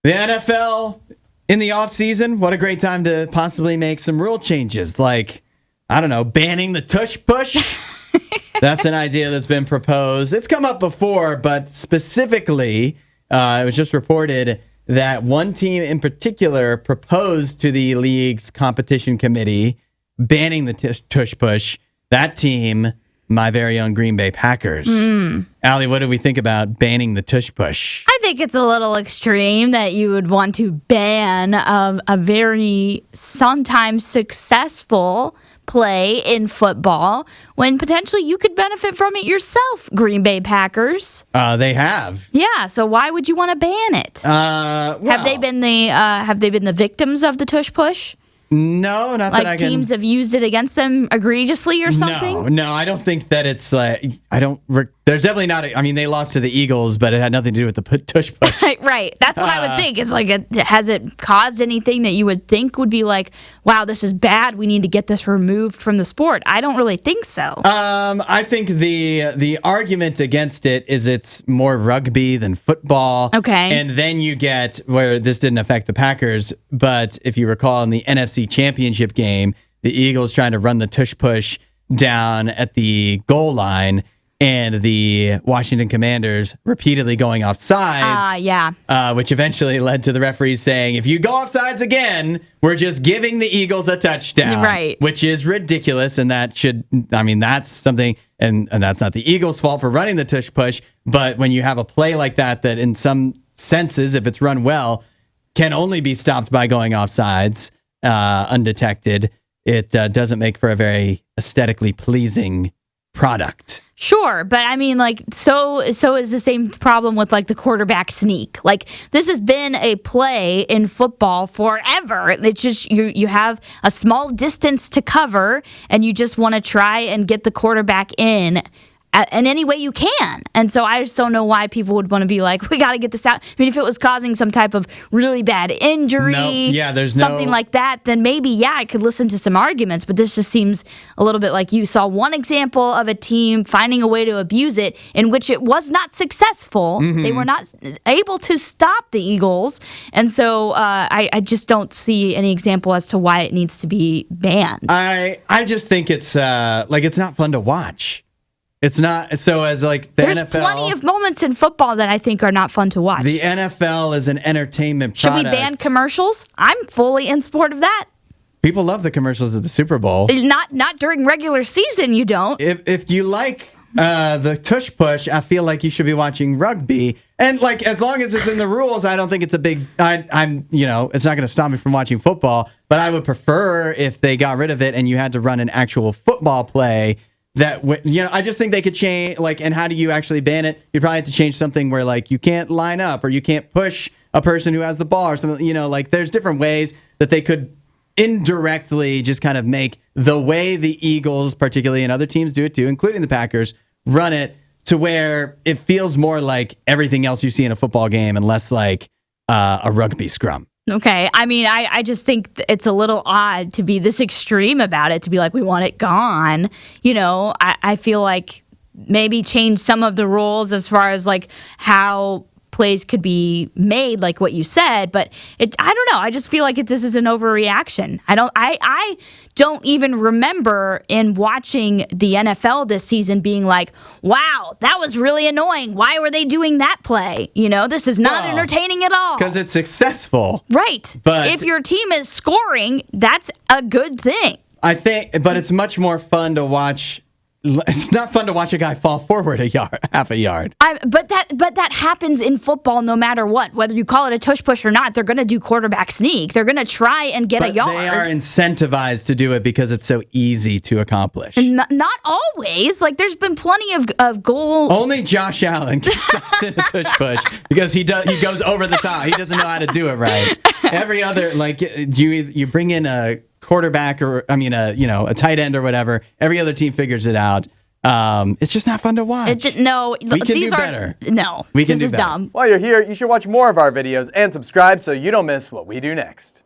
The NFL in the offseason, what a great time to possibly make some rule changes. Like, I don't know, banning the tush push. That's an idea that's been proposed. It's come up before, but specifically, it was just reported that one team in particular proposed to the league's competition committee banning the tush push. That team, my very own Green Bay Packers. Aly, what do we think about banning the tush push? I think it's a little extreme that you would want to ban a very sometimes successful play in football when potentially you could benefit from it yourself, Green Bay Packers. They have. Yeah, so why would you want to ban it? Well, have they been the victims of the tush push? No, not that I Like can. teams have used it against them egregiously or something? No, I don't think that it's like, there's definitely not, I mean, they lost to the Eagles, but it had nothing to do with the tush push. Right. That's what I would think. Is like, has it caused anything that you would think would be like, wow, this is bad, we need to get this removed from the sport? I don't really think so. I think the argument against it is it's more rugby than football. Okay. And then you get where this didn't affect the Packers, but if you recall in the NFC Championship game, the Eagles trying to run the tush push down at the goal line, and the Washington Commanders repeatedly going off sides. Which eventually led to the referees saying, if you go off sides again, we're just giving the Eagles a touchdown. Right. Which is ridiculous, and that's something, and that's not the Eagles' fault for running the tush push, but when you have a play like that in some senses, if it's run well, can only be stopped by going off sides undetected, it doesn't make for a very aesthetically pleasing product. Sure, but I mean, like, so is the same problem with like the quarterback sneak. Like, this has been a play in football forever. It's just you have a small distance to cover, and you just want to try and get the quarterback in any way you can. And so I just don't know why people would want to be like, we got to get this out. I mean, if it was causing some type of really bad injury, something like that, then maybe, I could listen to some arguments. But this just seems a little bit like you saw one example of a team finding a way to abuse it in which it was not successful. Mm-hmm. They were not able to stop the Eagles. And so I just don't see any example as to why it needs to be banned. I just think it's it's not fun to watch. It's not, so as like the There's NFL. There's plenty of moments in football that I think are not fun to watch. The NFL is an entertainment Should product. we ban commercials? I'm fully in support of that. People love the commercials at the Super Bowl. Not during regular season, you don't. If you like the tush push, I feel like you should be watching rugby. And like, as long as it's in the rules, I don't think it's a big, it's not going to stop me from watching football, but I would prefer if they got rid of it and you had to run an actual football play. I just think they could change, and how do you actually ban it? You'd probably have to change something where, you can't line up or you can't push a person who has the ball or something, there's different ways that they could indirectly just kind of make the way the Eagles, particularly, and other teams do it too, including the Packers, run it to where it feels more like everything else you see in a football game and less like a rugby scrum. Okay. I mean, I just think it's a little odd to be this extreme about it, to be like, we want it gone. I feel like maybe change some of the rules as far as how plays could be made, like what you said, but I don't know. I just feel like this is an overreaction. I don't even remember in watching the NFL this season being like, wow, that was really annoying. Why were they doing that play? This is not entertaining at all. Because it's successful. Right. But if your team is scoring, that's a good thing. I think, but it's much more fun to watch. It's not fun to watch a guy fall forward half a yard. But that happens in football no matter what. Whether you call it a tush push or not, they're going to do quarterback sneak. They're going to try and get a yard. They are incentivized to do it because it's so easy to accomplish. Not always. There's been plenty of goal. Only Josh Allen can stop in a tush push because he goes over the top. He doesn't know how to do it right. Every other, you bring in a quarterback or a tight end or whatever, every other team figures it out. It's just not fun to watch. We can do better. No, we can this do is better. dumb. While you're here, you should watch more of our videos and subscribe so you don't miss what we do next.